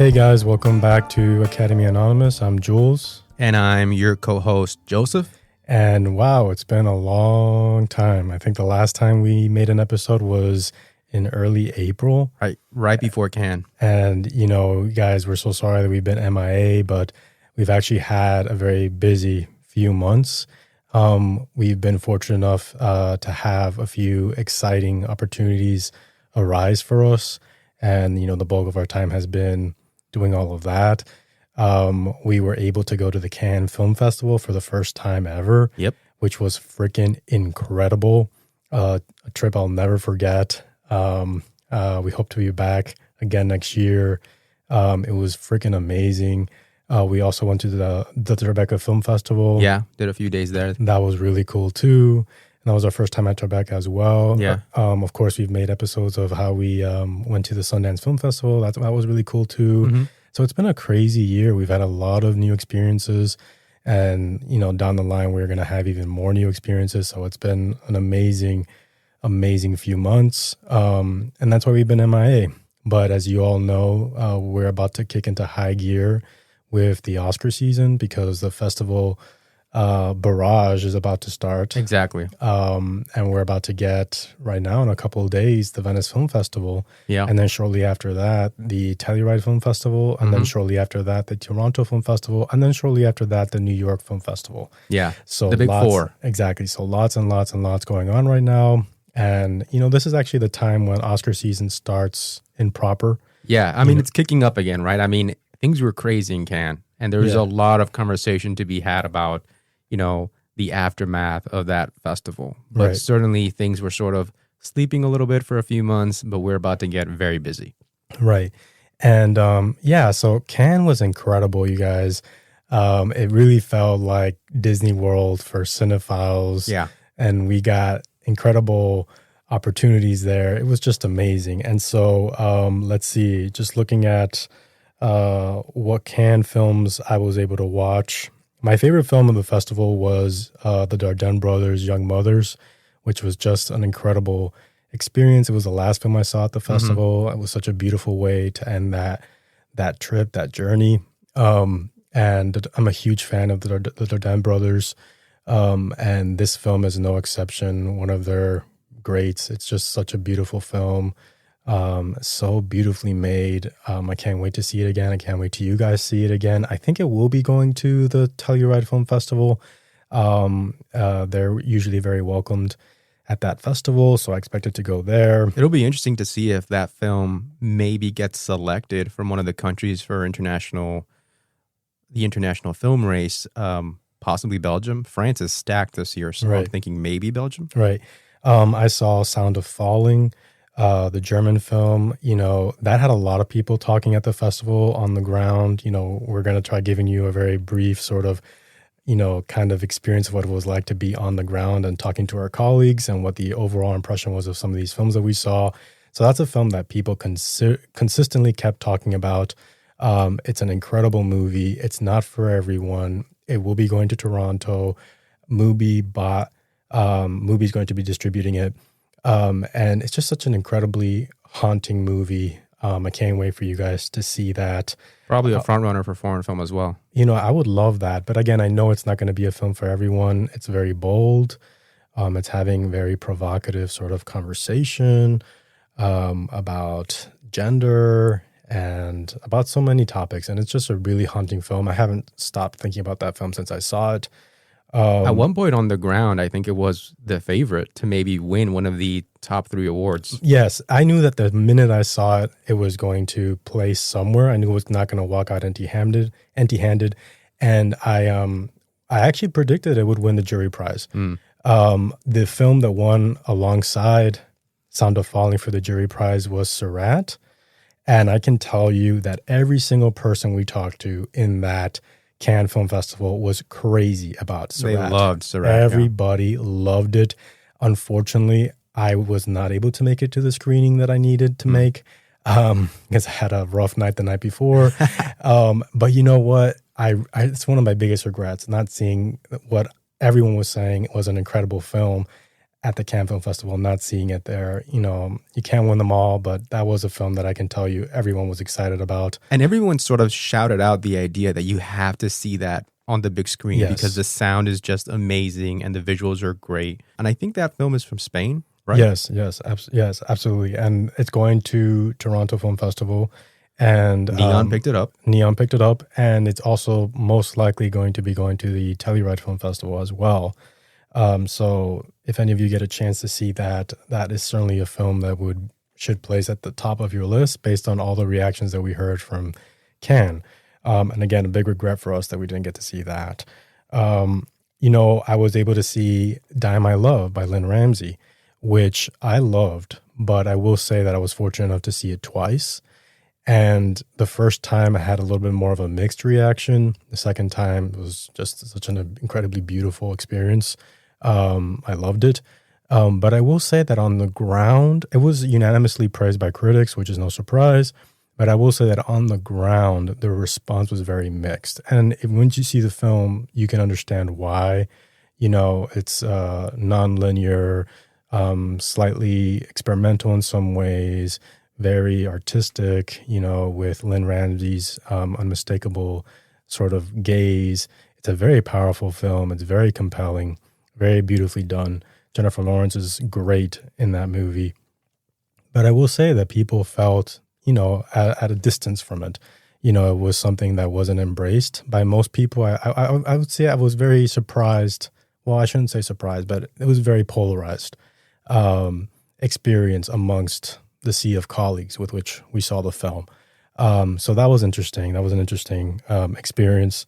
Hey guys, welcome back to Academy Anonymous. I'm Jules. And I'm your co-host, Joseph. And wow, it's been a long time. I think the last time we made an episode was in early April. Right before Cannes. And, you know, guys, we're so sorry that we've been MIA, but we've actually had a very busy few months. We've been fortunate enough to have a few exciting opportunities arise for us. And, you know, the bulk of our time has been doing all of that. We were able to go to the Cannes Film Festival for the first time ever. Yep. Which was freaking incredible. A trip I'll never forget. We hope to be back again next year. It was freaking amazing. We also went to the Tribeca Film Festival. Yeah, did a few days there. That was really cool too. And that was our first time at Tribeca as well. Yeah. Of course, we've made episodes of how we went to the Sundance Film Festival. That was really cool too. Mm-hmm. So it's been a crazy year. We've had a lot of new experiences. And, you know, down the line, we're going to have even more new experiences. So it's been an amazing few months. And that's why we've been MIA. But as you all know, we're about to kick into high gear with the Oscar season because the festival barrage is about to start. Exactly. And we're about to get, right now in a couple of days, the Venice Film Festival. Yeah. And then shortly after that, the Telluride Film Festival. And then shortly after that, the Toronto Film Festival. And then shortly after that, the New York Film Festival. Yeah. So the big four. Exactly. So lots and lots and lots going on right now. And, you know, this is actually the time when Oscar season starts in proper. Yeah. I mean, it's kicking up again, right? I mean, things were crazy in Cannes. And there's a lot of conversation to be had about, you know, the aftermath of that festival. But certainly things were sort of sleeping a little bit for a few months, but we're about to get very busy. Right. And so Cannes was incredible, you guys. It really felt like Disney World for cinephiles. Yeah. And we got incredible opportunities there. It was just amazing. And so let's see, just looking at what Cannes films I was able to watch. My favorite film of the festival was the Dardenne Brothers' Young Mothers, which was just an incredible experience. It was the last film I saw at the festival. It was such a beautiful way to end that trip, that journey. And I'm a huge fan of the Dardenne Brothers. And this film is no exception, one of their greats. It's just such a beautiful film. So beautifully made. I can't wait to see it again. I can't wait till you guys see it again. I think it will be going to the Telluride Film Festival. They're usually very welcomed at that festival, so I expect it to go there. It'll be interesting to see if that film maybe gets selected from one of the countries for the international film race, possibly Belgium. France is stacked this year, so I'm thinking maybe Belgium. Right. I saw Sound of Falling. The German film, you know, that had a lot of people talking at the festival on the ground. You know, we're going to try giving you a very brief sort of, you know, kind of experience of what it was like to be on the ground and talking to our colleagues and what the overall impression was of some of these films that we saw. So that's a film that people consistently kept talking about. It's an incredible movie. It's not for everyone. It will be going to Toronto. Mubi's going to be distributing it. And it's just such an incredibly haunting movie. I can't wait for you guys to see that. Probably a front runner for foreign film as well. You know, I would love that. But again, I know it's not going to be a film for everyone. It's very bold. It's having very provocative sort of conversation about gender and about so many topics. And it's just a really haunting film. I haven't stopped thinking about that film since I saw it. At one point on the ground, I think it was the favorite to maybe win one of the top 3 awards. Yes, I knew that the minute I saw it, it was going to place somewhere. I knew it was not going to walk out empty-handed. And I actually predicted it would win the jury prize. The film that won alongside Sound of Falling for the jury prize was Surat. And I can tell you that every single person we talked to in that Cannes Film Festival was crazy about Surat. They loved Surat. Everybody loved it. Unfortunately, I was not able to make it to the screening that I needed to make because I had a rough night the night before. But you know what? It's one of my biggest regrets, not seeing what everyone was saying was an incredible film. at the Cannes Film Festival, not seeing it there. You know, you can't win them all, but that was a film that I can tell you everyone was excited about. And everyone sort of shouted out the idea that you have to see that on the big screen because the sound is just amazing and the visuals are great. And I think that film is from Spain, right? Yes, absolutely. And it's going to Toronto Film Festival. And Neon picked it up. Neon picked it up. And it's also most likely going to be going to the Telluride Film Festival as well. So if any of you get a chance to see that, that is certainly a film that should place at the top of your list based on all the reactions that we heard from Cannes. And again, a big regret for us that we didn't get to see that. You know, I was able to see Die My Love by Lynn Ramsey, which I loved, but I will say that I was fortunate enough to see it twice. And the first time I had a little bit more of a mixed reaction. The second time was just such an incredibly beautiful experience. I loved it. But I will say that on the ground, it was unanimously praised by critics, which is no surprise. But I will say that on the ground, the response was very mixed. And once you see the film, you can understand why. You know, it's non-linear, slightly experimental in some ways, very artistic, you know, with Lynn Ramsey's unmistakable sort of gaze. It's a very powerful film. It's very compelling, very beautifully done. Jennifer Lawrence is great in that movie. But I will say that people felt, you know, at a distance from it. You know, it was something that wasn't embraced by most people. I would say I was very surprised. Well, I shouldn't say surprised, but it was very polarized experience amongst the sea of colleagues with which we saw the film. So that was interesting. That was an interesting experience.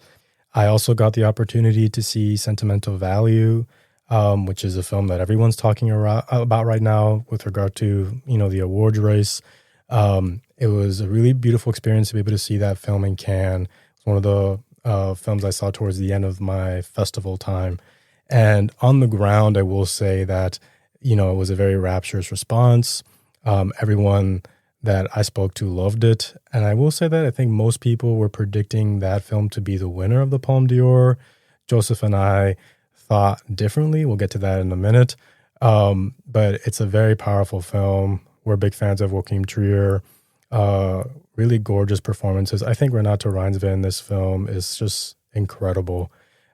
I also got the opportunity to see Sentimental Value, which is a film that everyone's talking about right now with regard to, you know, the awards race. It was a really beautiful experience to be able to see that film in Cannes. It's one of the films I saw towards the end of my festival time. And on the ground, I will say that, you know, it was a very rapturous response. Everyone that I spoke to loved it. And I will say that I think most people were predicting that film to be the winner of the Palme d'Or. Joseph and I thought differently. We'll get to that in a minute. But it's a very powerful film. We're big fans of Joachim Trier. Really gorgeous performances. I think Renate Reinsve in this film is just incredible.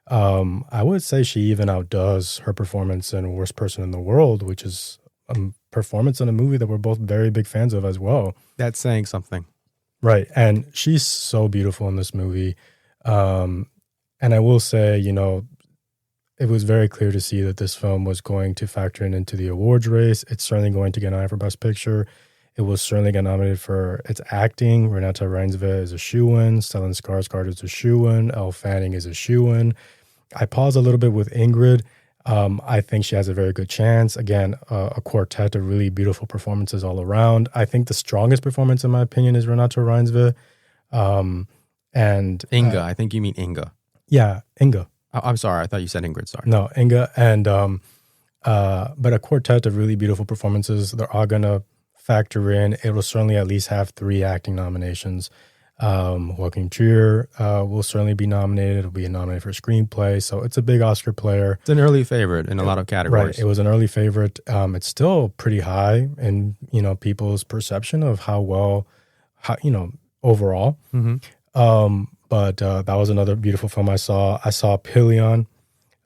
I would say she even outdoes her performance in Worst Person in the World, which is a performance in a movie that we're both very big fans of as well. That's saying something. Right. And she's so beautiful in this movie. And I will say, you know, it was very clear to see that this film was going to factor into the awards race. It's certainly going to get an eye for Best Picture. It will certainly get nominated for its acting. Renate Reinsve is a shoo-in. Stellan Skarsgård is a shoo-in. Elle Fanning is a shoo-in. I pause a little bit with Ingrid. I think she has a very good chance. Again, a quartet of really beautiful performances all around. I think the strongest performance, in my opinion, is Renate Reinsve. And Inga. I think you mean Inga. Yeah, Inga. I'm sorry. I thought you said Ingrid. Sorry. No, Inga. And but a quartet of really beautiful performances. They're all going to factor in. It will certainly at least have 3 acting nominations. Joachim Trier will certainly be nominated. It'll be nominated for screenplay. So it's a big Oscar player. It's an early favorite in a lot of categories. Right. It was an early favorite. It's still pretty high in, you know, people's perception of how you know, overall. Mm-hmm. But that was another beautiful film I saw. I saw Pillion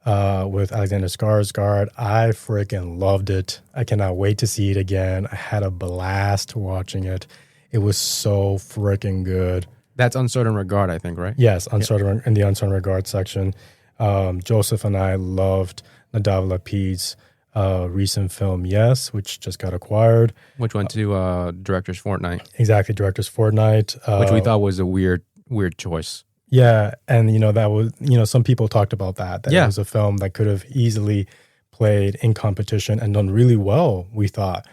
with Alexander Skarsgård. I freaking loved it. I cannot wait to see it again. I had a blast watching it. It was so freaking good. That's Uncertain Regard, I think, right? Yes, in the Uncertain Regard section. Joseph and I loved Nadav Lapid's recent film, Yes, which just got acquired. Which went to Director's Fortnight. Exactly, Director's Fortnight. Which we thought was a weird choice. Yeah, and, you know, that was, you know, some people talked about that it was a film that could have easily played in competition and done really well, we thought.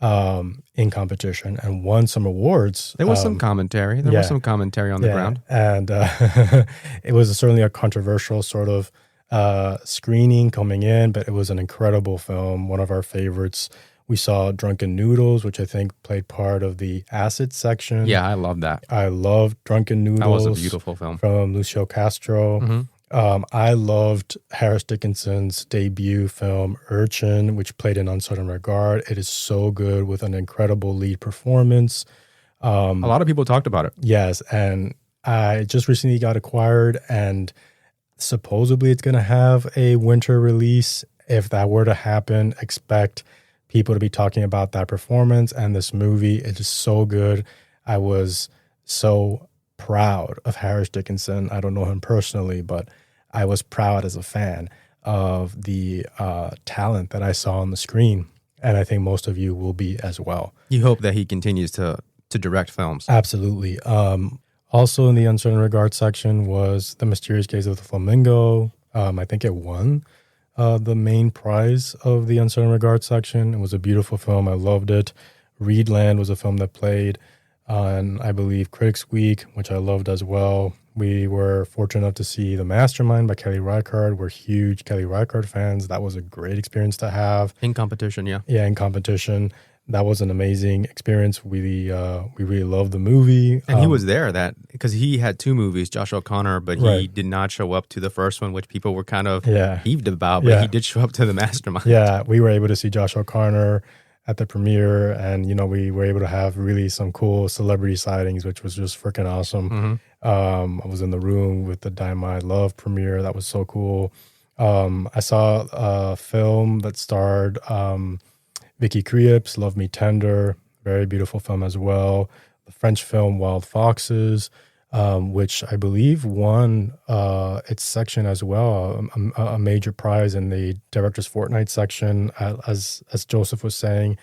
In competition and won some awards. There was some commentary. There was some commentary on the ground. And it was certainly a controversial sort of screening coming in, but it was an incredible film, one of our favorites. We saw Drunken Noodles, which I think played part of the acid section. Yeah, I love that. I loved Drunken Noodles. That was a beautiful film. From Lucio Castro. I loved Harris Dickinson's debut film, Urchin, which played in Uncertain Regard. It is so good with an incredible lead performance. A lot of people talked about it. Yes, and I just recently got acquired, and supposedly it's going to have a winter release. If that were to happen, expect people to be talking about that performance and this movie. It is so good. I was so proud of Harris Dickinson. I don't know him personally, but I was proud as a fan of the talent that I saw on the screen. And I think most of you will be as well. You hope that he continues to direct films. Absolutely. Also in the Uncertain Regard section was The Mysterious Gaze of the Flamingo. I think it won the main prize of the Uncertain Regard section. It was a beautiful film. I loved it. Reedland was a film that played on, I believe, Critics Week, which I loved as well. We were fortunate enough to see The Mastermind by Kelly Reichardt. We're huge Kelly Reichardt fans. That was a great experience to have. In competition, yeah. Yeah, in competition. That was an amazing experience. We really loved the movie. And he was there because he had two movies, Josh O'Connor, but he Right. did not show up to the first one, which people were kind of Yeah. heaved about, but Yeah. he did show up to The Mastermind. Yeah, we were able to see Josh O'Connor at the premiere, and we were able to have really some cool celebrity sightings, which was just freaking awesome. I was in the room with the Dynamite Love premiere. That was so cool. I saw a film that starred Vicky Krieps, Love Me Tender, very beautiful film as well. The French film Wild Foxes, which I believe won its section as well, a major prize in the Director's Fortnight section. As Joseph was saying,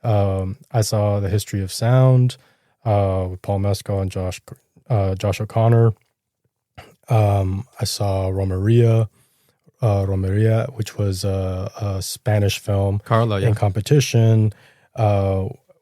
I saw The History of Sound with Paul Mescal and Josh O'Connor. I saw Romeria, which was a Spanish film Carla, yeah. in competition.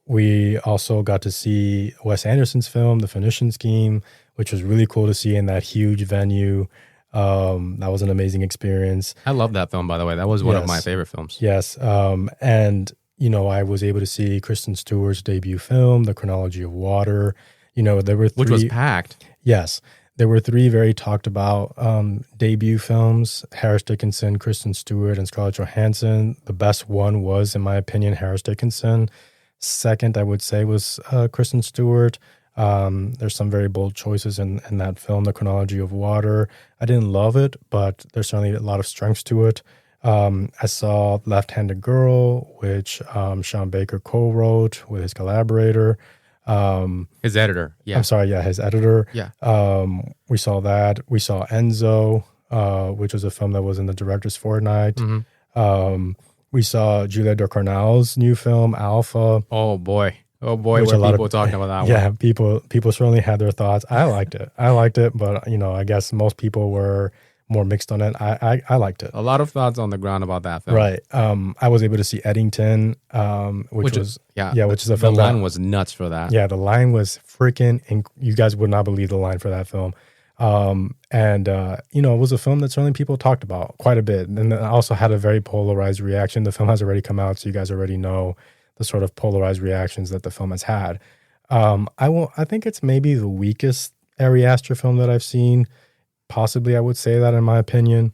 We also got to see Wes Anderson's film, The Phoenician Scheme, which was really cool to see in that huge venue. That was an amazing experience. I love that film, by the way. That was one of Yes. my favorite films. Yes. And, I was able to see Kristen Stewart's debut film, The Chronology of Water. There were three. Which was packed. Yes. There were three very talked about debut films: Harris Dickinson, Kristen Stewart, and Scarlett Johansson. The best one was, in my opinion, Harris Dickinson. Second, I would say, was Kristen Stewart. There's some very bold choices in that film, The Chronology of Water. I didn't love it, but there's certainly a lot of strengths to it. I saw Left-Handed Girl, which Sean Baker co-wrote with his collaborator. His editor, yeah. I'm sorry, yeah, his editor. Yeah. We saw that. We saw Enzo, which was a film that was in the Director's Fortnight. We saw Julia Ducournau's new film, Alpha. Oh, boy. Oh, boy, Which were a lot people talking about that one. Yeah, people certainly had their thoughts. I liked it, but, I guess most people were more mixed on it. I liked it. A lot of thoughts on the ground about that film. Right. I was able to see Eddington, which is a film. The line was nuts for that. Yeah, the line was freaking. You guys would not believe the line for that film. It was a film that certainly people talked about quite a bit, and it also had a very polarized reaction. The film has already come out, so you guys already know the sort of polarized reactions that the film has had. I think it's maybe the weakest Ari Aster film that I've seen. Possibly, I would say that in my opinion.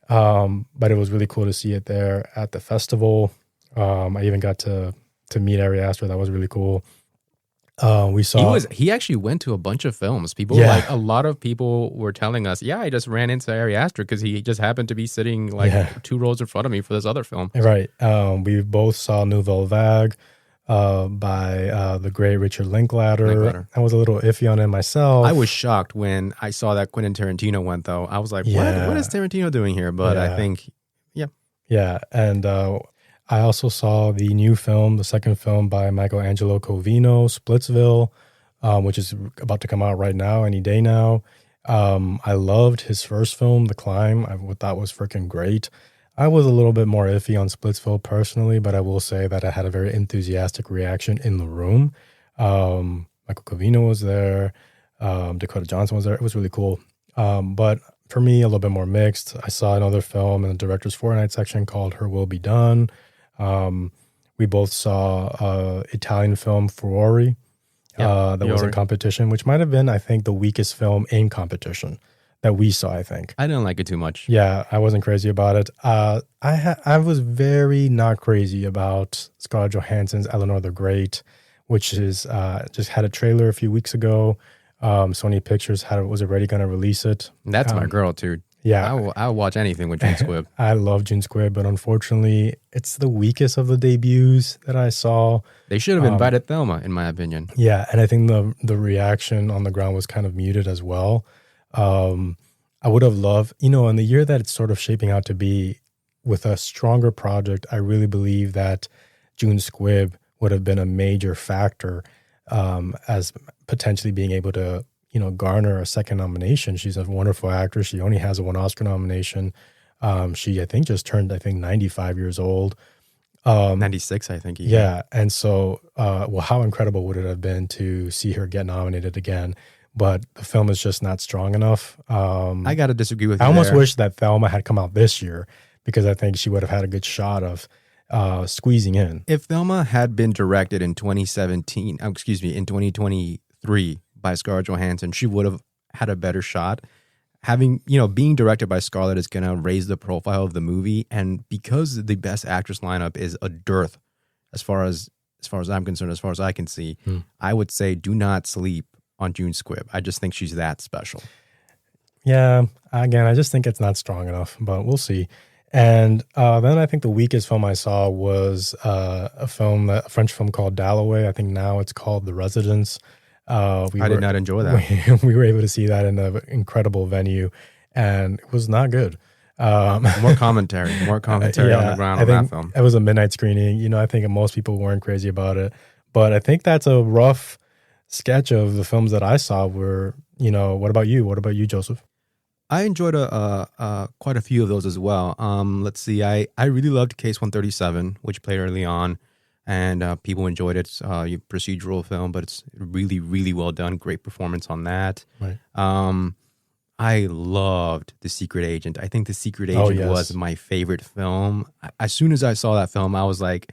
But it was really cool to see it there at the festival. I even got to meet Ari Aster. That was really cool. We saw he actually went to a bunch of films. A lot of people were telling us, I just ran into Ari Aster because he just happened to be sitting 2 rows in front of me for this other film. Right. We both saw Nouvelle Vague by the great Richard Linklater. I was a little iffy on it myself. I was shocked when I saw that Quentin Tarantino went, though. I was like, what is Tarantino doing here? But I think, Yeah, and I also saw the new film, the second film by Michelangelo Covino, Splitsville, which is about to come out right now, any day now. I loved his first film, The Climb. I thought was freaking great. I was a little bit more iffy on Splitsville personally, but I will say that I had a very enthusiastic reaction in the room. Michael Covino was there. Dakota Johnson was there. It was really cool. But for me, a little bit more mixed. I saw another film in the Director's Fortnight section called Her Will Be Done. We both saw Italian film Furore that was in competition, which might have been, I think, the weakest film in competition. that we saw, I think. I didn't like it too much. Yeah, I wasn't crazy about it. I was very not crazy about Scarlett Johansson's Eleanor the Great, which is just had a trailer a few weeks ago. Sony Pictures was already going to release it. That's my girl too. Yeah, I'll watch anything with June Squibb. I love June Squibb, but unfortunately, it's the weakest of the debuts that I saw. They should have invited Thelma, in my opinion. Yeah, and I think the reaction on the ground was kind of muted as well. I would have loved, in the year that it's sort of shaping out to be, with a stronger project, I really believe that June Squibb would have been a major factor as potentially being able to, garner a second nomination. She's a wonderful actress. She only has one Oscar nomination. She, I think, just turned, 95 years old. 96, I think. Yeah. And so, how incredible would it have been to see her get nominated again? But the film is just not strong enough. I got to disagree with you. I almost wish that Thelma had come out this year, because I think she would have had a good shot of squeezing in. If Thelma had been directed in 2017, in 2023 by Scarlett Johansson, she would have had a better shot. Being directed by Scarlett is going to raise the profile of the movie. And because the best actress lineup is a dearth, as far as I'm concerned, as far as I can see, I would say do not sleep on June Squibb. I just think she's that special. Yeah, again, I just think it's not strong enough, but we'll see. And then I think the weakest film I saw was a French film called Dalloway. I think now it's called The Residence. I did not enjoy that. We were able to see that in an incredible venue, and it was not good. More commentary on the ground on that film. It was a midnight screening. I think most people weren't crazy about it, but I think that's a rough sketch of the films that I saw. What about you? What about you, Joseph? I enjoyed quite a few of those as well. Let's see. I really loved Case 137, which played early on, and people enjoyed it. Procedural film, but it's really, really well done. Great performance on that. Right. I loved The Secret Agent. I think The Secret Agent was my favorite film. As soon as I saw that film, I was like,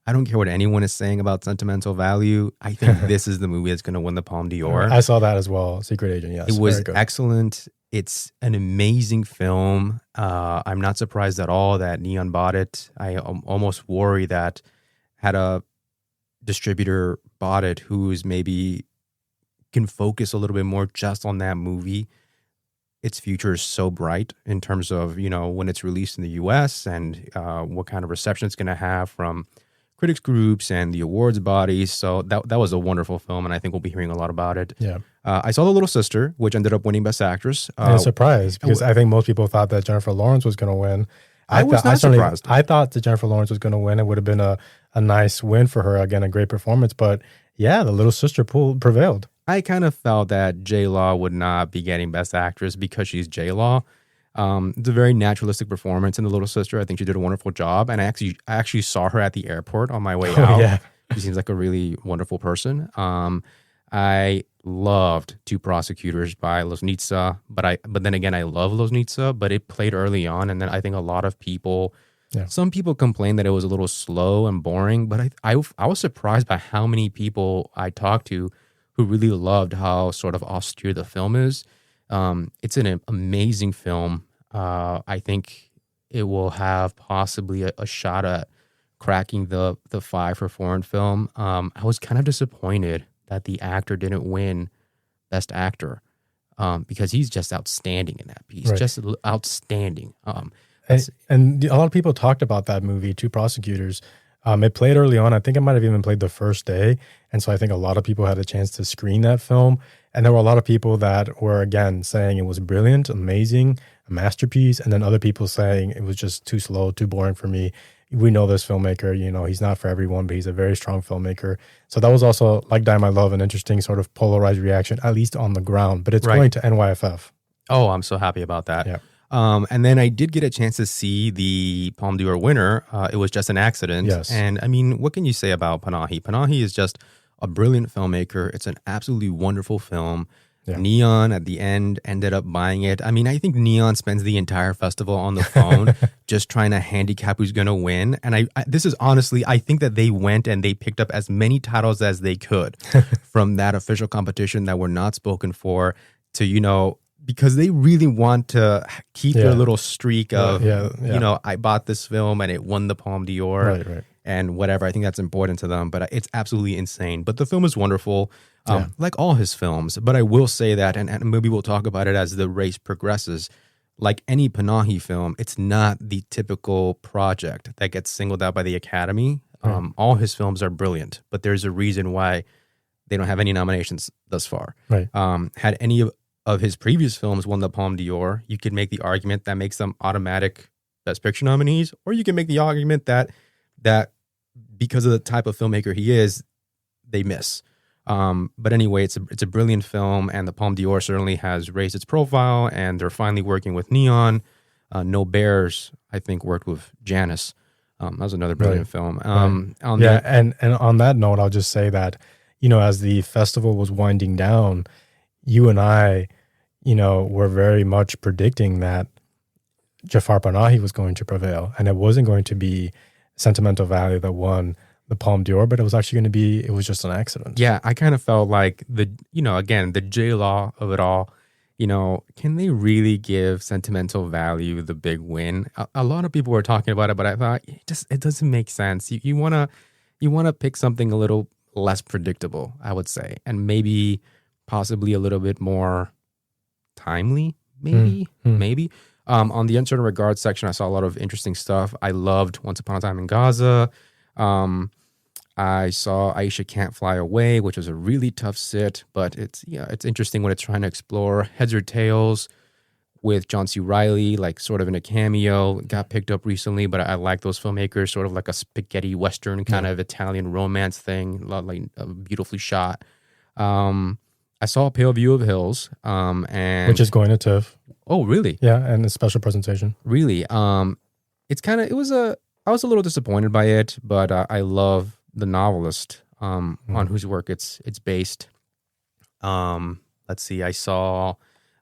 I don't care what anyone is saying about sentimental value. I think this is the movie that's going to win the Palme d'Or. I saw that as well. Secret Agent, yes. It was excellent. It's an amazing film. I'm not surprised at all that Neon bought it. I almost worry that had a distributor bought it who's maybe can focus a little bit more just on that movie, its future is so bright in terms of, when it's released in the US and what kind of reception it's going to have from critics groups and the awards bodies. So that was a wonderful film, and I think we'll be hearing a lot about it. Yeah. I saw The Little Sister, which ended up winning Best Actress. I'm surprised, because I think most people thought that Jennifer Lawrence was going to win. I was not surprised. I thought that Jennifer Lawrence was going to win. It would have been a nice win for her. Again, a great performance. But yeah, The Little Sister prevailed. I kind of felt that J-Law would not be getting Best Actress because she's J-Law. It's a very naturalistic performance in The Little Sister. I think she did a wonderful job. And I actually saw her at the airport on my way out. Yeah. She seems like a really wonderful person. I loved Two Prosecutors by Loznitsa, but then again, I love Loznitsa, but it played early on. And then I think a lot of people, some people complained that it was a little slow and boring, but I was surprised by how many people I talked to who really loved how sort of austere the film is. It's an amazing film. I think it will have possibly a shot at cracking the 5 for foreign film. I was kind of disappointed that the actor didn't win Best Actor because he's just outstanding in that piece, just outstanding. And a lot of people talked about that movie, Two Prosecutors. It played early on. I think it might have even played the first day. And so I think a lot of people had a chance to screen that film. And there were a lot of people that were, again, saying it was brilliant, amazing, a masterpiece. And then other people saying it was just too slow, too boring for me. We know this filmmaker, he's not for everyone, but he's a very strong filmmaker. So that was also, like Die My Love, an interesting sort of polarized reaction, at least on the ground. But it's going to NYFF. Oh, I'm so happy about that. Yeah. And then I did get a chance to see the Palme d'Or winner. It was Just an Accident. Yes. And I mean, what can you say about Panahi? Panahi is just a brilliant filmmaker. It's an absolutely wonderful film. Yeah. Neon at the end ended up buying it. I mean, I think Neon spends the entire festival on the phone just trying to handicap who's going to win. And this is honestly, I think that they went and they picked up as many titles as they could from that official competition that were not spoken for to, because they really want to keep their little streak of, you know, I bought this film and it won the Palme d'Or and whatever. I think that's important to them, but it's absolutely insane. But the film is wonderful, like all his films. But I will say that, and maybe we'll talk about it as the race progresses, like any Panahi film, it's not the typical project that gets singled out by the Academy. All his films are brilliant, but there's a reason why they don't have any nominations thus far. Had any of his previous films won the Palme d'Or, you could make the argument that makes them automatic Best Picture nominees, or you can make the argument that because of the type of filmmaker he is, they miss. But anyway, it's a brilliant film, and the Palme d'Or certainly has raised its profile, and they're finally working with Neon. No Bears, I think, worked with Janice. That was another brilliant film. And on that note, I'll just say that, you know, as the festival was winding down, you and I, you know, were very much predicting that Jafar Panahi was going to prevail, and it wasn't going to be Sentimental Valley that won the Palme d'Or, but it was actually going to be, it was just an accident. Yeah, I kind of felt like again, the J-Law of it all, you know, can they really give Sentimental Value the big win? A lot of people were talking about it, but I thought it doesn't make sense. You want to pick something a little less predictable, I would say, and maybe possibly a little bit more timely, maybe. On the Uncertain Regard section, I saw a lot of interesting stuff. I loved Once Upon a Time in Gaza. I saw Aisha Can't Fly Away, which was a really tough sit, but it's interesting what it's trying to explore. Heads or Tails with John C. Reilly, like sort of in a cameo, got picked up recently, but I like those filmmakers, sort of like a spaghetti Western kind of Italian romance thing, like beautifully shot. I saw A Pale View of Hills, and which is going to TIFF. Oh, really? Yeah, and a special presentation. Really? I was a little disappointed by it, but I love the novelist on whose work it's based. Let's see, I saw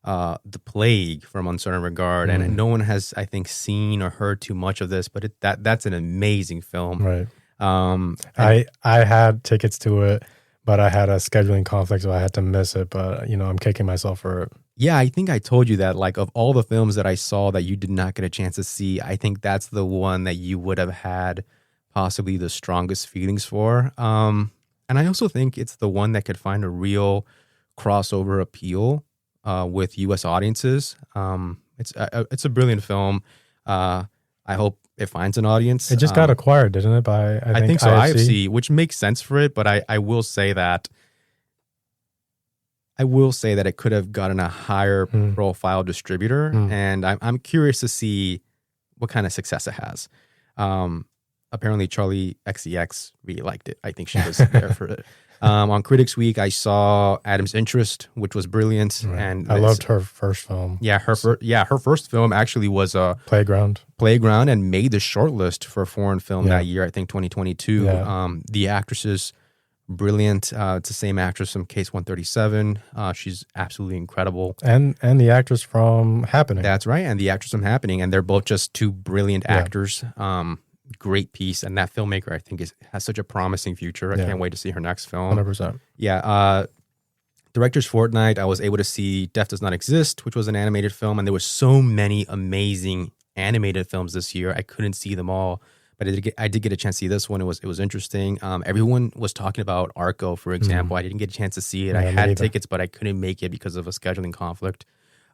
The Plague from Uncertain Regard, and no one has, I think, seen or heard too much of this, but that's an amazing film. Right. I had tickets to it, but I had a scheduling conflict, so I had to miss it. But, you know, I'm kicking myself for it. Yeah, I think I told you that, like, of all the films that I saw that you did not get a chance to see, I think that's the one that you would have had possibly the strongest feelings for. And I also think it's the one that could find a real crossover appeal with U.S. audiences. It's a brilliant film. I hope it finds an audience. It just got acquired, didn't it? By I think so, IFC, which makes sense for it. But I will say that it could have gotten a higher profile distributor, and I'm curious to see what kind of success it has. Apparently, Charlie XCX really liked it. I think she was there for it. On Critics Week, I saw Adam's Interest, which was brilliant, and I loved her first film. Yeah, her first film actually was Playground, and made the shortlist for foreign film that year. I think 2022. Yeah. The actress is brilliant. It's the same actress from Case 137. She's absolutely incredible. And the actress from Happening. That's right, and the actress from Happening, and they're both just two brilliant actors. Great piece, and that filmmaker I think has such a promising future. I can't wait to see her next film. 100%. Yeah. Director's Fortnight, I was able to see Death Does Not Exist, which was an animated film, and there were so many amazing animated films this year. I couldn't see them all, but I did get a chance to see this one. It was interesting. Everyone was talking about Arco, for example. I didn't get a chance to see it. I had tickets, but I couldn't make it because of a scheduling conflict.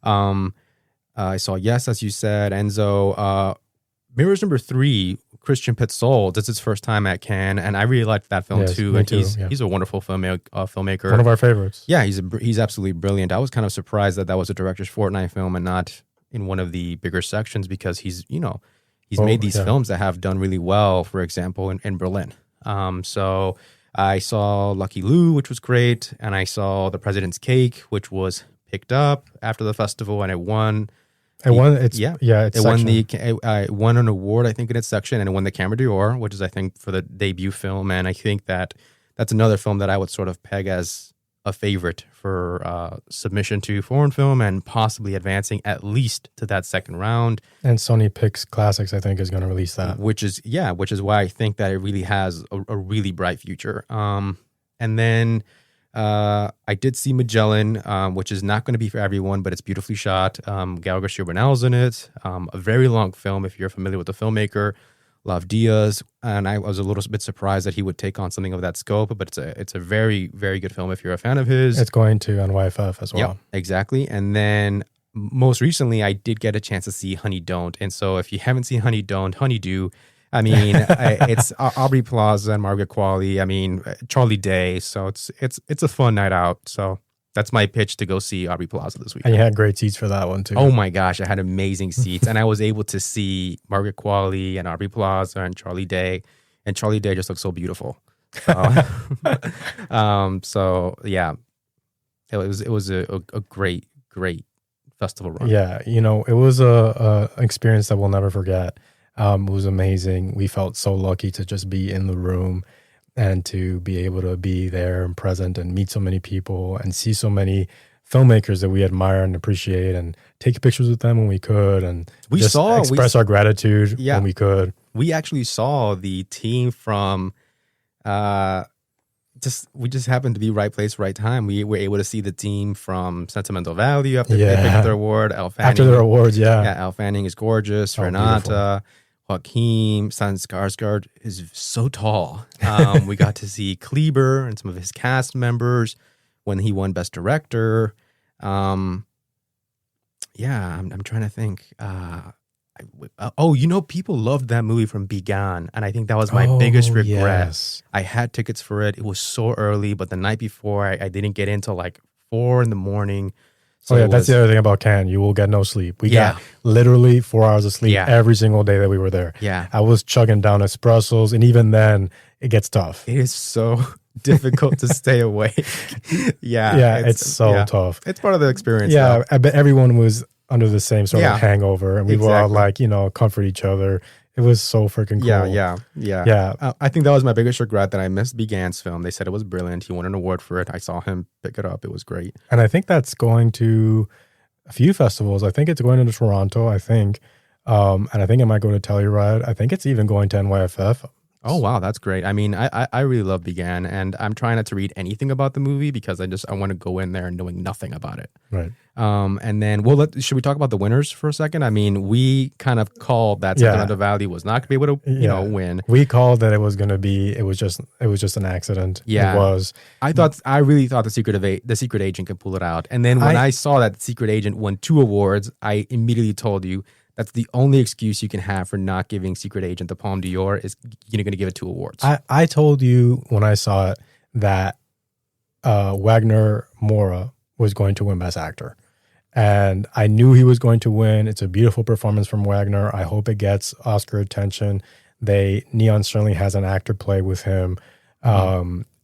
I saw Yes, as you said, Enzo. Mirrors Number 3, Christian Petzold. This is his first time at Cannes, and I really liked that film too. And he's a wonderful filmmaker. One of our favorites. Yeah, he's absolutely brilliant. I was kind of surprised that was a Director's Fortnight film and not in one of the bigger sections, because he's made these films that have done really well. For example, in Berlin. So I saw Lucky Lou, which was great, and I saw The President's Cake, which was picked up after the festival, and it won. It won an award, I think, in its section, and it won the Camera d'Or, which is, I think, for the debut film. And I think that's another film that I would sort of peg as a favorite for submission to foreign film and possibly advancing at least to that second round. And Sony Pix Classics, I think, is going to release that. Which is why I think that it really has a really bright future. And then I did see Magellan, which is not going to be for everyone, but it's beautifully shot. Gal Garcia Bernal's in it. A very long film, if you're familiar with the filmmaker, Lav Diaz. And I was a little bit surprised that he would take on something of that scope, but it's a very, very good film if you're a fan of his. It's going to NYFF as well. Yep, exactly. And then most recently, I did get a chance to see Honey Don't. And so if you haven't seen Honey Don't, Honey Do. I mean, it's Aubrey Plaza and Margaret Qualley. I mean, Charlie Day. So it's a fun night out. So that's my pitch to go see Aubrey Plaza this week. And you had great seats for that one too. Oh my gosh, I had amazing seats, and I was able to see Margaret Qualley and Aubrey Plaza and Charlie Day. And Charlie Day just looks so beautiful. So yeah, it was a great festival run. Yeah, it was a experience that we'll never forget. It was amazing. We felt so lucky to just be in the room and to be able to be there and present and meet so many people and see so many filmmakers that we admire and appreciate and take pictures with them when we could and express our gratitude when we could. We actually saw the team from we just happened to be right place, right time. We were able to see the team from Sentimental Value after they picked their award. Elle Fanning, after their awards, Elle Fanning is gorgeous. Renata, beautiful. Joaquin Skarsgård is so tall. We got to see Kleber and some of his cast members when he won Best Director. I'm trying to think. People loved that movie from Began, and I think that was my biggest regret. Yes. I had tickets for it. It was so early, but the night before, I didn't get in till like 4 a.m. So that's the other thing about Cannes. You will get no sleep. We got literally 4 hours of sleep every single day that we were there. Yeah. I was chugging down espressos, and even then, it gets tough. It is so difficult to stay awake. It's so tough. It's part of the experience. Yeah, though. I bet everyone was under the same sort of hangover, and we were all like, comfort each other. It was so freaking cool. Yeah. I think that was my biggest regret, that I missed Began's film. They said it was brilliant. He won an award for it. I saw him pick it up. It was great. And I think that's going to a few festivals. I think it's going to Toronto, and I think it might go to Telluride. I think it's even going to NYFF. Oh, wow. That's great. I mean, I really love Began, and I'm trying not to read anything about the movie because I want to go in there knowing nothing about it. Right. And then should we talk about the winners for a second? I mean, we kind of called that Sentimental Valley was not going to be able to, win. We called that it was going to be, it was just an accident. Yeah. It was. I really thought the secret agent could pull it out. And then when I saw that the secret agent won 2 awards, I immediately told you, that's the only excuse you can have for not giving Secret Agent the Palme d'Or is you're going to give it 2 awards. I told you when I saw it that Wagner Moura was going to win Best Actor. And I knew he was going to win. It's a beautiful performance from Wagner. I hope it gets Oscar attention. Neon certainly has an actor play with him.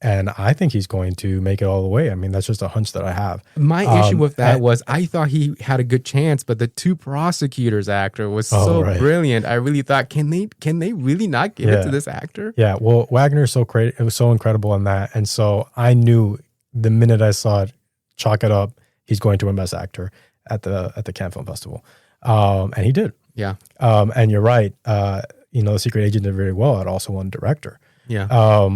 And I think he's going to make it all the way. I mean, that's just a hunch that I have. My issue with that was I thought he had a good chance, but the 2 prosecutors actor was brilliant. I really thought, can they really not give it to this actor? Yeah, well, Wagner is so great. It was so incredible in that. And so I knew the minute I saw it, chalk it up, he's going to win Best Actor at the Cannes Film Festival. And he did. Yeah. And you're right. The Secret Agent did very well. It also won Director. Yeah.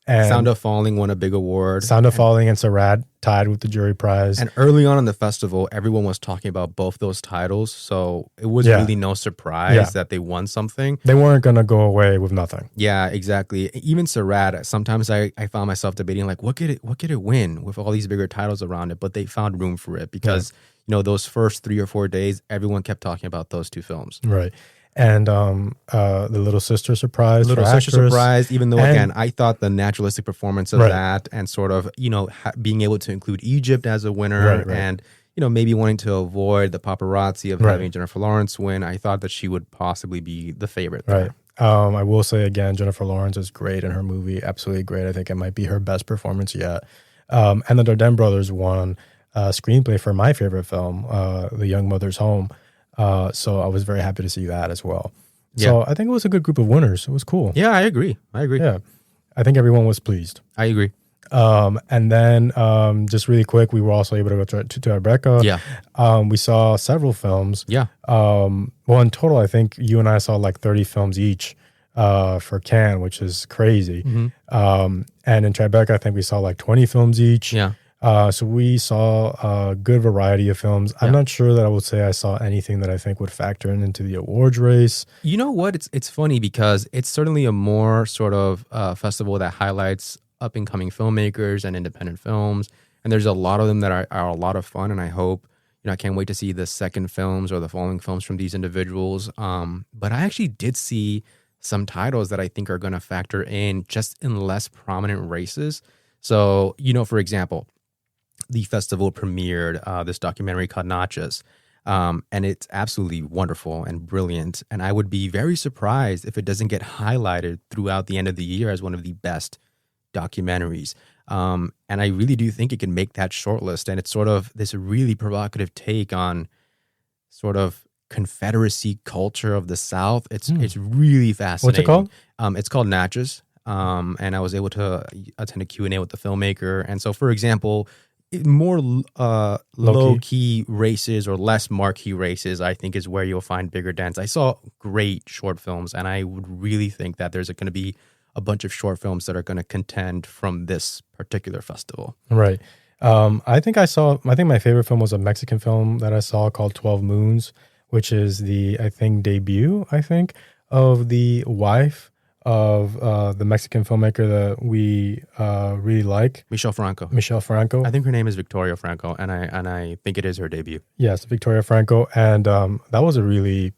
And Sound of Falling won a big award. Sound of Falling and Sarad tied with the jury prize. And early on in the festival, everyone was talking about both those titles. So it was really no surprise that they won something. They weren't going to go away with nothing. Yeah, exactly. Even Sarad, sometimes I found myself debating, like, what could it win with all these bigger titles around it? But they found room for it because, those first 3 or 4 days, everyone kept talking about those 2 films. Right. And the Little Sister Surprise. Little Sister Surprise, even though, again, I thought the naturalistic performance of that and sort of, being able to include Egypt as a winner and, maybe wanting to avoid the paparazzi of having Jennifer Lawrence win, I thought that she would possibly be the favorite there. Right. I will say, again, Jennifer Lawrence is great in her movie. Absolutely great. I think it might be her best performance yet. And the Dardenne brothers won screenplay for my favorite film, The Young Mother's Home. So I was very happy to see that as well. So I think it was a good group of winners. It was cool. Yeah, I agree. Yeah. I think everyone was pleased. I agree. And then just really quick, we were also able to go to Tribeca. Yeah. We saw several films. Yeah. Well, in total, I think you and I saw like 30 films each. for Cannes, which is crazy. Mm-hmm. And in Tribeca, I think we saw like 20 films each. Yeah. So we saw a good variety of films. I'm not sure that I would say I saw anything that I think would factor into the awards race. You know what? It's funny because it's certainly a more sort of festival that highlights up and coming filmmakers and independent films. And there's a lot of them that are a lot of fun. And I hope, I can't wait to see the second films or the following films from these individuals. But I actually did see some titles that I think are going to factor in just in less prominent races. So, for example, the festival premiered this documentary called Nachos. And it's absolutely wonderful and brilliant. And I would be very surprised if it doesn't get highlighted throughout the end of the year as one of the best documentaries. And I really do think it can make that shortlist. And it's sort of this really provocative take on sort of Confederacy culture of the South. It's really fascinating. What's it called? It's called Natchez. And I was able to attend a Q&A with the filmmaker. And so, for example, more low-key races or less marquee races, I think, is where you'll find bigger dents. I saw great short films, and I would really think that there's going to be a bunch of short films that are going to contend from this particular festival. Right. I think my favorite film was a Mexican film that I saw called 12 Moons, which is the, debut, of the wife of the Mexican filmmaker that we really like. Michelle Franco. I think her name is Victoria Franco, and I think it is her debut. Yes, Victoria Franco. And that was a really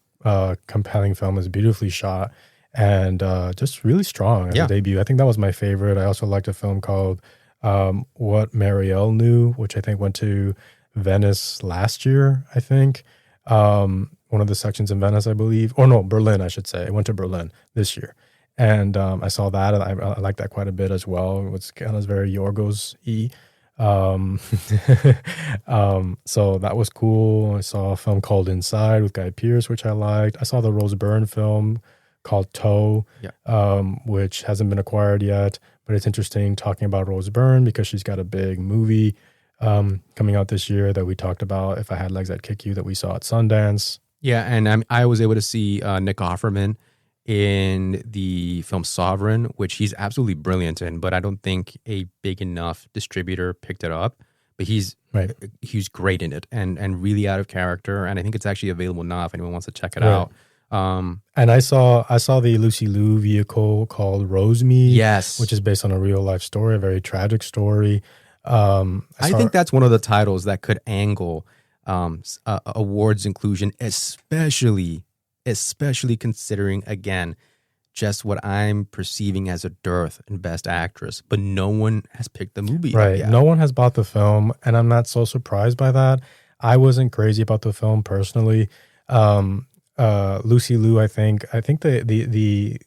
compelling film. It was beautifully shot and just really strong as a debut. I think that was my favorite. I also liked a film called What Marielle Knew, which I think went to Venice last year, I think. One of the sections in Venice, I believe. Or no, Berlin, I should say. It went to Berlin this year. And I saw that, and I like that quite a bit as well. It's kind of very Yorgos-y. So that was cool. I saw a film called Inside with Guy Pearce, which I liked. I saw the Rose Byrne film called Toe, which hasn't been acquired yet. But it's interesting talking about Rose Byrne because she's got a big movie coming out this year that we talked about, If I Had Legs I'd Kick You, that we saw at Sundance. Yeah, and I was able to see Nick Offerman in the film Sovereign, which he's absolutely brilliant in, but I don't think a big enough distributor picked it up. But he's great in it and really out of character. And I think it's actually available now if anyone wants to check it out. And I saw the Lucy Liu vehicle called Rosemead, which is based on a real life story, a very tragic story. I think that's one of the titles that could angle awards inclusion, especially considering, again, just what I'm perceiving as a dearth in Best Actress. But no one has picked the movie up yet. No one has bought the film, and I'm not so surprised by that. I wasn't crazy about the film personally. Lucy Liu, I think the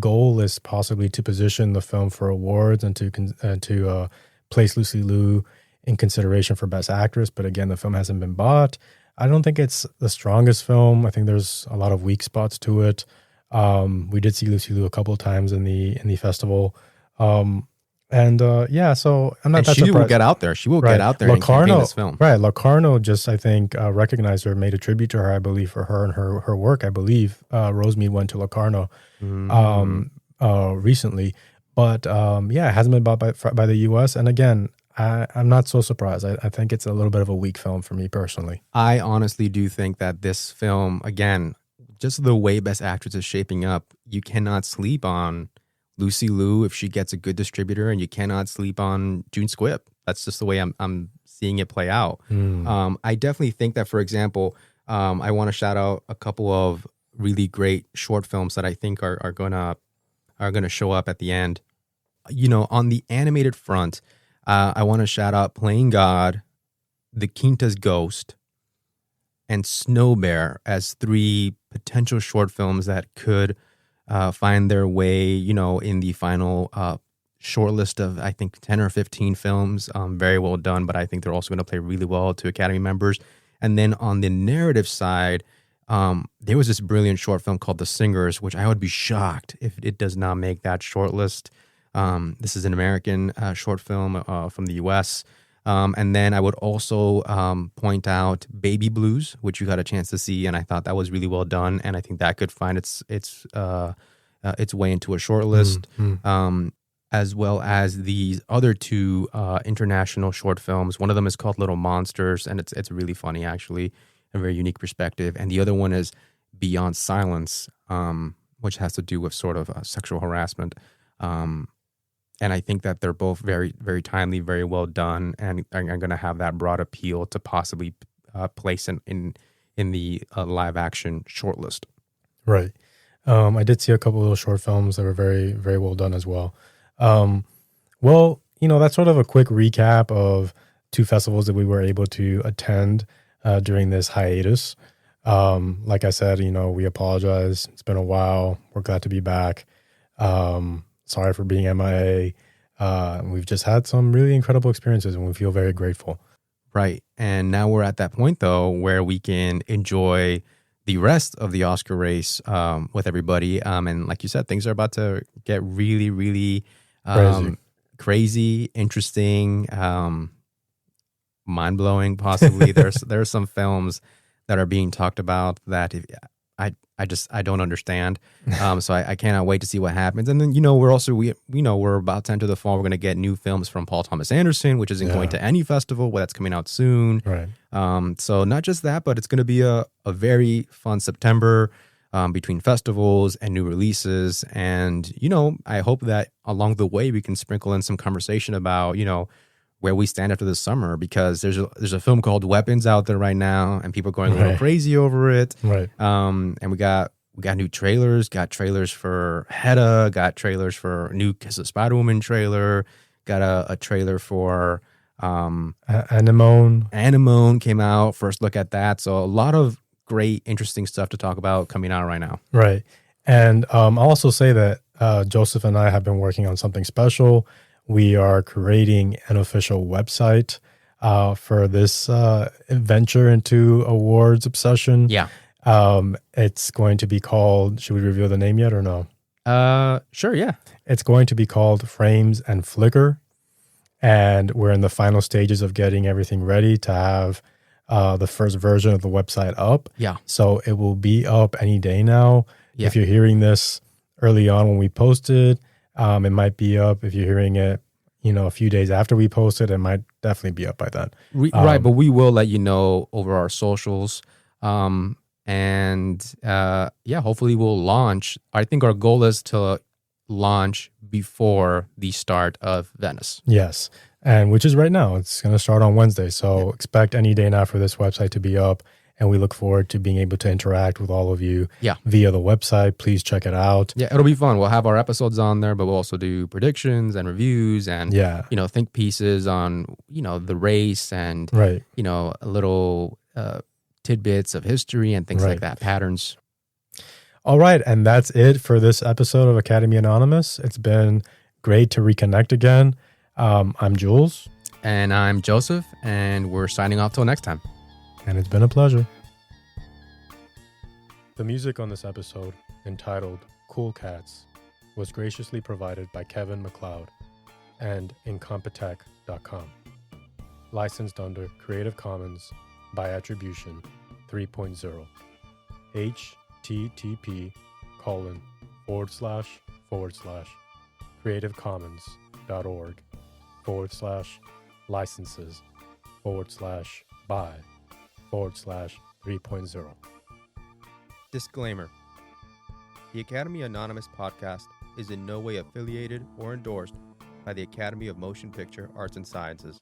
goal is possibly to position the film for awards and to place Lucy Liu in consideration for Best Actress. But again, the film hasn't been bought. I don't think it's the strongest film. I think there's a lot of weak spots to it. We did see Lucy Liu a couple of times in the festival. So I'm not that surprised. She will get out there. She will get out there and campaign this film. Right. Locarno just, I think, recognized her, made a tribute to her, I believe, for her and her work. I believe Rosemead went to Locarno recently. But it hasn't been bought by the U.S. And again, I'm not so surprised. I think it's a little bit of a weak film for me personally. I honestly do think that this film, again, just the way Best Actress is shaping up, you cannot sleep on Lucy Liu if she gets a good distributor, and you cannot sleep on June Squibb. That's just the way I'm seeing it play out. I definitely think that, for example, I want to shout out a couple of really great short films that I think are gonna show up at the end. On the animated front, I want to shout out Playing God, The Quinta's Ghost, and Snow Bear as three potential short films that could find their way, in the final short list of, I think, 10 or 15 films. Very well done, but I think they're also going to play really well to Academy members. And then on the narrative side, there was this brilliant short film called The Singers, which I would be shocked if it does not make that short list. This is an American short film from the U.S. And then I would also point out Baby Blues, which you got a chance to see, and I thought that was really well done, and I think that could find its way into a short list, as well as these other two international short films. One of them is called Little Monsters, and it's really funny, actually, a very unique perspective. And the other one is Beyond Silence, which has to do with sort of sexual harassment. And I think that they're both very, very timely, very well done, and are going to have that broad appeal to possibly place in the live action shortlist. Right. I did see a couple of those short films that were very, very well done as well. Well, that's sort of a quick recap of two festivals that we were able to attend during this hiatus. Like I said, we apologize. It's been a while. We're glad to be back. Sorry for being MIA. We've just had some really incredible experiences, and we feel very grateful. Right. And now we're at that point, though, where we can enjoy the rest of the Oscar race with everybody. And like you said, things are about to get really, really crazy, interesting, mind-blowing, possibly. There are some films that are being talked about that I don't understand. So I cannot wait to see what happens. And then, we're about to enter the fall. We're going to get new films from Paul Thomas Anderson, which isn't going to any festival. Well, that's coming out soon. Right. So not just that, but it's going to be a very fun September between festivals and new releases. And, I hope that along the way we can sprinkle in some conversation about, where we stand after the summer, because there's a film called Weapons out there right now, and people are going a little crazy over it. Right. And we got new trailers, got trailers for Hedda, got trailers for new Kiss of Spider-Woman trailer, got a trailer for Anemone came out, first look at that. So a lot of great, interesting stuff to talk about coming out right now. Right. And I'll also say that Joseph and I have been working on something special. We are creating an official website for this venture into awards obsession. Yeah. It's going to be called, should we reveal the name yet or no? Sure, yeah. It's going to be called Frames and Flicker. And we're in the final stages of getting everything ready to have the first version of the website up. Yeah. So it will be up any day now. Yeah. If you're hearing this early on when we posted, it might be up. If you're hearing it, a few days after we post it, it might definitely be up by then. Right, but we will let you know over our socials. Hopefully we'll launch. I think our goal is to launch before the start of Venice. Yes, and which is right now. It's going to start on Wednesday, so expect any day now for this website to be up. And we look forward to being able to interact with all of you via the website. Please check it out. Yeah, it'll be fun. We'll have our episodes on there, but we'll also do predictions and reviews and, think pieces on, the race and, little tidbits of history and things like that, patterns. All right. And that's it for this episode of Academy Anonymous. It's been great to reconnect again. I'm Jules. And I'm Joseph. And we're signing off till next time. And it's been a pleasure. The music on this episode, entitled Cool Cats, was graciously provided by Kevin MacLeod and Incompetech.com. Licensed under Creative Commons by Attribution 3.0. http://creativecommons.org/licenses/by/3.0. Disclaimer. The Academy Anonymous podcast is in no way affiliated or endorsed by the Academy of Motion Picture Arts and Sciences.